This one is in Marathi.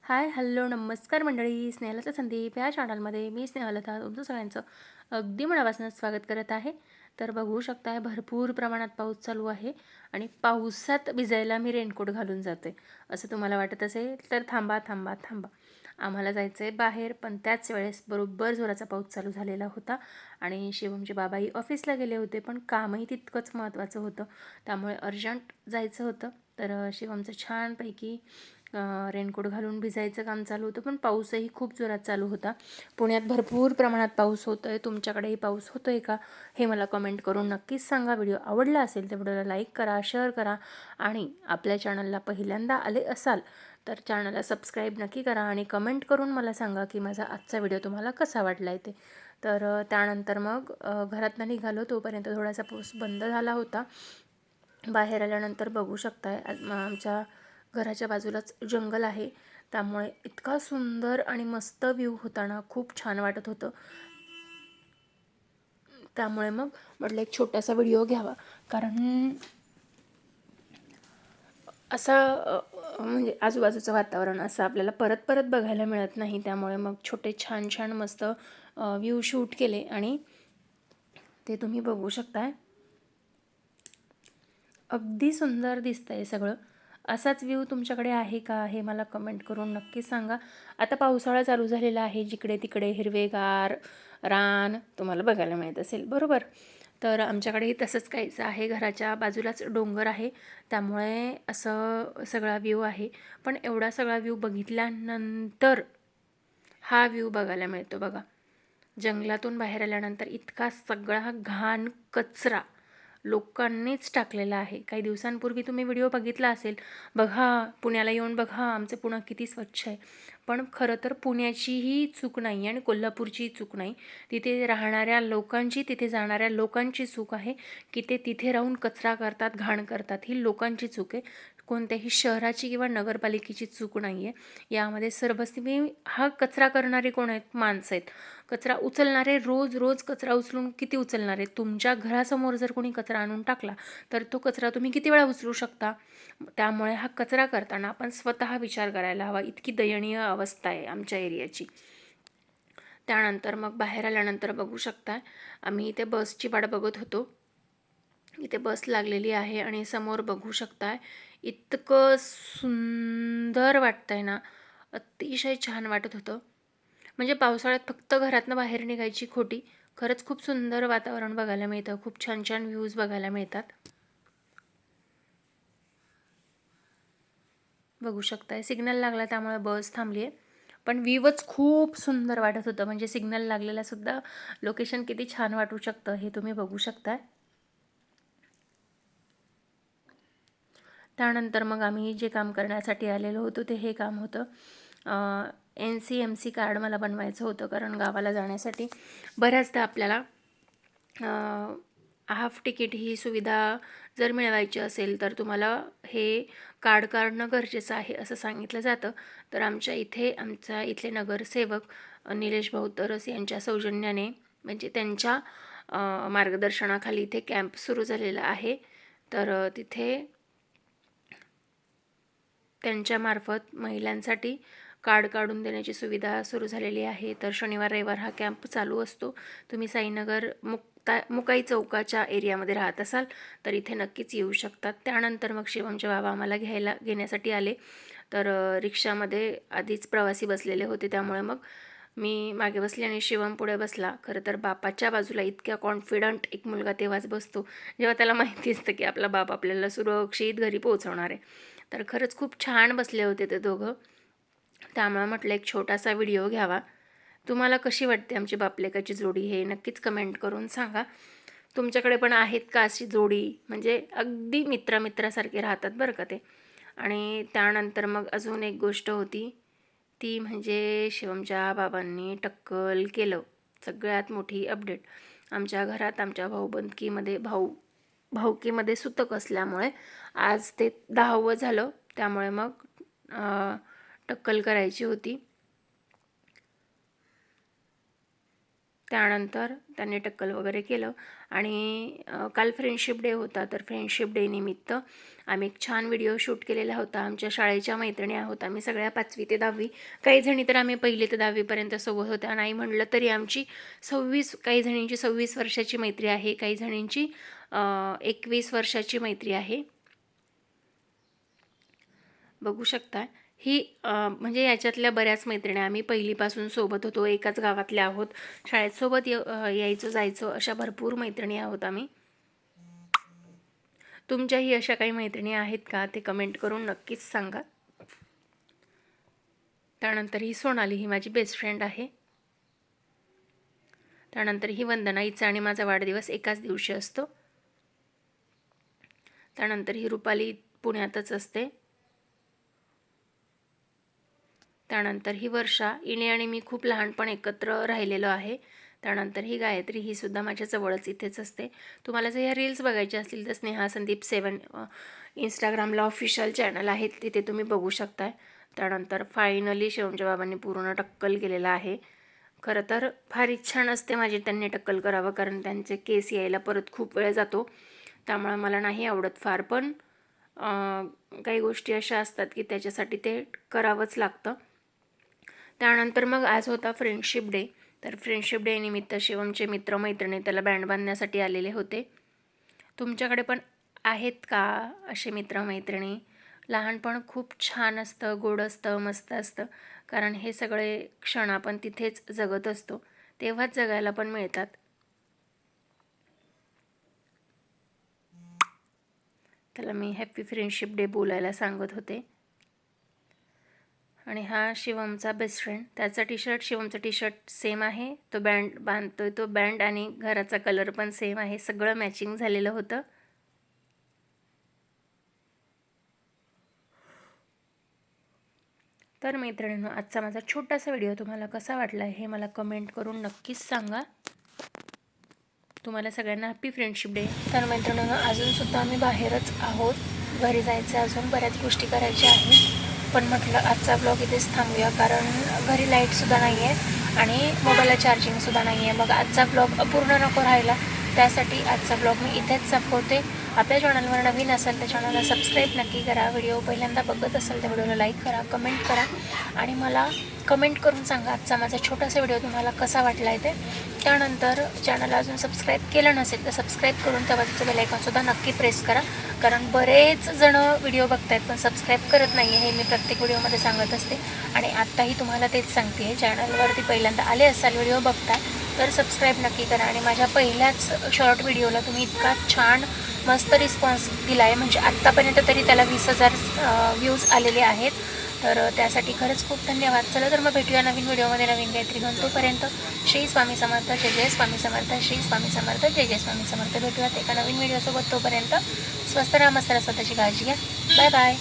हाय, हॅलो, नमस्कार मंडळी. स्नेहलता संदीप या चॅनलमध्ये मी स्नेहलता तुमचं सगळ्यांचं अगदी मनापासून स्वागत करत आहे. तर बघू शकताय भरपूर प्रमाणात पाऊस चालू आहे आणि पावसात भिजायला मी रेनकोट घालून जाते. असं तुम्हाला वाटत असेल तर थांबा थांबा थांबा, आम्हाला जायचं आहे बाहेर. पण त्याच वेळेस बरोबर जोराचा पाऊस चालू झालेला होता आणि शिवमचे बाबाही ऑफिसला गेले होते, पण कामही तितकंच महत्त्वाचं होतं, त्यामुळे अर्जंट जायचं होतं. तर शिवमचं छानपैकी रेनकोट घालून भिजायचं काम चालू होतं. पण पाऊसही खूप जोरात चालू होता. पुण्यात भरपूर प्रमाणात पाऊस होतो आहे. तुमच्याकडेही पाऊस होतो आहे का हे मला कमेंट करून नक्कीच सांगा. व्हिडिओ आवडला असेल तर व्हिडिओला लाईक करा, शेअर करा आणि आपल्या चॅनलला पहिल्यांदा आले असाल तर चॅनलला सबस्क्राईब नक्की करा आणि कमेंट करून मला सांगा की माझा आजचा व्हिडिओ तुम्हाला कसा वाटला आहे ते. तर त्यानंतर मग घरातनं निघालो, तोपर्यंत थोडासा पाऊस बंद झाला होता. बाहेर आल्यानंतर बघू शकताय आमच्या घराच्या बाजूलाच जंगल आहे, त्यामुळे इतका सुंदर आणि मस्त व्ह्यू होता ना, खूप छान वाटत होतं. त्यामुळे मग म्हटलं एक छोटासा व्हिडिओ घ्यावा, कारण असं म्हणजे आजूबाजूचं वातावरण असं आपल्याला परत परत बघायला मिळत नाही. त्यामुळे मग छोटे छान छान मस्त व्ह्यू शूट केले आणि ते तुम्ही बघू शकताय. अगदी सुंदर दिसतंय सगळं. असाच व्ह्यू तुमच्याकडे आहे का हे मला कमेंट करून नक्की सांगा. आता पावसाळा चालू झालेला आहे, जिकडे तिकडे हिरवेगार रान तुम्हाला बघायला मिळत असेल, बरोबर. तर आमच्याकडेही तसंच काहीचं आहे. घराच्या बाजूलाच डोंगर आहे, त्यामुळे असं सगळा व्ह्यू आहे. पण एवढा सगळा व्ह्यू बघितल्यानंतर हा व्ह्यू बघायला मिळतो बघा. जंगलातून बाहेर आल्यानंतर इतका सगळा घाण कचरा लोकांनीच टाकलेला आहे. काही दिवसांपूर्वी तुम्ही व्हिडिओ बघितला असेल, बघा पुण्याला येऊन बघा आमचं पुणं किती स्वच्छ आहे. पण खरं तर पुण्याचीही चूक नाही आणि कोल्हापूरचीही चूक नाही, तिथे राहणाऱ्या लोकांची, तिथे जाणाऱ्या लोकांची चूक आहे की ते तिथे राहून कचरा करतात, घाण करतात. ही लोकांची चूक आहे, कोणत्याही शहराची किंवा नगरपालिकेची चूक नाही आहे. यामध्ये सर्वस्वी हा कचरा करणारे कोण आहेत? माणसं आहेत. कचरा उचलणारे रोज रोज कचरा उचलून किती उचलणार आहे? तुमच्या घरासमोर जर कोणी कचरा आणून टाकला तर तो कचरा तुम्ही किती वेळा उचलू शकता? त्यामुळे हा कचरा करताना आपण स्वतः विचार करायला हवा. इतकी दयनीय अवस्था आहे आमच्या एरियाची. त्यानंतर मग बाहेर आल्यानंतर बघू शकता, आम्ही इथे बसची वाट बघत होतो. इथे बस लागलेली आहे आणि समोर बघू शकताय इतकं सुंदर वाटतंय ना, अतिशय छान वाटत होतं. म्हणजे पावसाळ्यात फक्त घरातनं बाहेर निघायची खोटी. खरंच खूप सुंदर वातावरण बघायला मिळतं, खूप छान छान व्ह्यूज बघायला मिळतात. बघू शकताय सिग्नल लागला त्यामुळे बस थांबली आहे, पण व्ह्यूच खूप सुंदर वाटत होतं. म्हणजे सिग्नल लागलेला सुद्धा लोकेशन किती छान वाटू शकतं हे तुम्ही बघू शकताय. त्यानंतर मग आम्ही जे काम करण्यासाठी आलेलो होतो ते हे काम होतं. NC-MC कार्ड मला बनवायचं होतं, कारण गावाला जाण्यासाठी बऱ्याचदा आपल्याला हाफ तिकीट ही सुविधा जर मिळवायची असेल तर तुम्हाला हे कार्ड काढणं गरजेचं आहे असं सांगितलं जातं. तर आमच्या इथले नगरसेवक निलेश भाऊ तरस यांच्या सौजन्याने, म्हणजे त्यांच्या मार्गदर्शनाखाली इथे कॅम्प सुरू झालेला आहे. तर तिथे त्यांच्यामार्फत महिलांसाठी कार्ड काढून देण्याची सुविधा सुरू झालेली आहे. तर शनिवार रविवार हा कॅम्प चालू असतो. तुम्ही साईनगर मुकाई चौकाच्या एरियामध्ये राहत असाल तर इथे नक्कीच येऊ शकतात. त्यानंतर मग शिवमचे बाबा आम्हाला घेण्यासाठी आले. तर रिक्षामध्ये आधीच प्रवासी बसलेले होते, त्यामुळे मग मी मागे बसले आणि शिवम पुढे बसला. खरं तर बापाच्या बाजूला इतक्या कॉन्फिडंट एक मुलगा तेव्हाच बसतो जेव्हा त्याला माहिती असतं की आपला बाप आपल्याला सुरक्षित घरी पोहोचवणार आहे. तर खरंच खूप छान बसले होते ते दोघं. त्यामुळे म्हटलं एक छोटासा व्हिडिओ घ्यावा. तुम्हाला कशी वाटते आमची बापलेकाची जोडी हे नक्कीच कमेंट करून सांगा. तुमच्याकडे पण आहेत का अशी जोडी? म्हणजे अगदी मित्रासारखे राहतात बरं का ते. आणि त्यानंतर मग अजून एक गोष्ट होती, ती म्हणजे शिवमच्या बाबांनी टक्कल केलं. सगळ्यात मोठी अपडेट. आमच्या घरात आमच्या भाऊकीमध्ये सुतक असल्यामुळे आज ते 10वं झालं, त्यामुळे मग टक्कल करायची होती. त्यानंतर त्यांनी टक्कल वगैरे केलं आणि काल फ्रेंडशिप डे होता, तर फ्रेंडशिप डे निमित्त आम्ही एक छान व्हिडिओ शूट केलेला होता. आमच्या शाळेच्या मैत्रिणी आहोत आम्ही सगळ्या 5वी ते 10वी, काही जणी तर आम्ही 1ली ते 10वीपर्यंत सोबत होत्या. नाही म्हटलं तरी आमची 26, काही जणींची 26 वर्षाची मैत्री आहे, काही जणींची 21 वर्षाची मैत्री आहे. बघू शकता ही म्हणजे याच्यातल्या बऱ्याच मैत्रिणी आम्ही पहिलीपासून सोबत होतो, एकाच गावातल्या आहोत, शाळेत सोबत यायचो जायचो, अशा भरपूर मैत्रिणी आहोत आम्ही. तुमच्याही अशा काही मैत्रिणी आहेत का ते कमेंट करून नक्कीच सांगा. त्यानंतर ही सोनाली, ही माझी बेस्ट फ्रेंड आहे. त्यानंतर ही वंदना, हिचा आणि माझा वाढदिवस एकाच दिवशी असतो. त्यानंतर ही रुपाली पुण्यातच असते. त्यानंतर ही वर्षा, हिने आणि मी खूप लहानपण एकत्र राहिलेलो आहे. त्यानंतर ही गायत्री, ही सुद्धा माझ्या जवळच इथेच असते. तुम्हाला जर ह्या रील्स बघायच्या असतील तर स्नेहा संदीप 7 इंस्टाग्रामला ऑफिशियल चॅनल आहे, तिथे तुम्ही बघू शकताय. त्यानंतर फायनली शिवमच्या बाबांनी पूर्ण टक्कल केलेलं आहे. खरं तर फार इच्छा नसते माझी त्यांनी टक्कल करावं, कारण त्यांचे केस यायला परत खूप वेळ जातो, त्यामुळे मला नाही आवडत फार. पण काही गोष्टी अशा असतात की त्याच्यासाठी ते करावंच लागतं. त्यानंतर मग आज होता फ्रेंडशिप डे, तर फ्रेंडशिप डे निमित्त शिवमचे मित्रमैत्रिणी त्याला बँड बांधण्यासाठी आलेले होते. तुमच्याकडे पण आहेत का असे मित्रमैत्रिणी? लहानपण खूप छान असतं, गोड असतं, मस्त असतं, कारण हे सगळे क्षण आपण तिथेच जगत असतो, तेव्हाच जगायला पण मिळतात. त्याला मी हॅपी फ्रेंडशिप डे बोलायला सांगत होते. आणि हा शिवमचा बेस्ट फ्रेंड, त्याचा टी शर्ट शिवमचा टी शर्ट सेम आहे, तो बँड बांधतोय, तो बँड आणि घराचा कलर पण सेम आहे, सगळं मॅचिंग झालेलं होतं. तर मैत्रिणींनो, आजचा माझा छोटासा व्हिडिओ तुम्हाला कसा वाटला हे मला कमेंट करून नक्कीच सांगा. तुम्हाला सगळ्यांना हॅपी फ्रेंडशिप डे. तर मैत्रिणींनो, अजूनसुद्धा आम्ही बाहेरच आहोत, घरी जायचं, अजून बऱ्याच गोष्टी करायच्या आहेत, पण म्हटलं आजचा ब्लॉग इथेच थांबूया, कारण घरी लाईटसुद्धा नाही आहे आणि मोबाईलला चार्जिंगसुद्धा नाही आहे. मग आजचा ब्लॉग अपूर्ण नको राहिला, त्यासाठी आजचा ब्लॉग मी इथेच संपवते. आपल्या चॅनलवर नवीन असेल तर चॅनलला सबस्क्राईब नक्की करा. व्हिडिओ पहिल्यांदा बघत असेल तर व्हिडिओला लाईक करा, कमेंट करा आणि मला कमेंट करून सांगा आजचा माझा छोटासा व्हिडिओ तुम्हाला कसा वाटला आहे ते. त्यानंतर चॅनलला अजून सबस्क्राईब केलं नसेल तर सबस्क्राईब करून त्या बाजूचं बेल आयकॉनसुद्धा नक्की प्रेस करा, कारण बरेच जण व्हिडिओ बघतायत पण सबस्क्राईब करत नाही आहे, हे मी प्रत्येक व्हिडिओमध्ये सांगत असते. आणि आत्ताही तुम्हाला तेच सांगते, चॅनलवरती पहिल्यांदा आले असाल, व्हिडिओ बघता तर सबस्क्राईब नक्की करा. आणि माझ्या पहिल्याच शॉर्ट व्हिडिओला तुम्ही इतका छान मस्त रिस्पॉन्स दिला आहे, म्हणजे आत्तापर्यंत तरी त्याला 20,000 व्ह्यूज आलेले आहेत, तर त्यासाठी खरंच खूप धन्यवाद. चला तर मग भेटूया नवीन व्हिडिओमध्ये नवीन काहीतरी घेऊन. तोपर्यंत श्री स्वामी समर्थ, जय जय स्वामी समर्थ, श्री स्वामी समर्थ, जय जय स्वामी समर्थ. भेटूयात एका नवीन व्हिडिओसोबत. तोपर्यंत स्वस्त राहा, मस्त राहा, स्वतःची काळजी घ्या. Bye bye.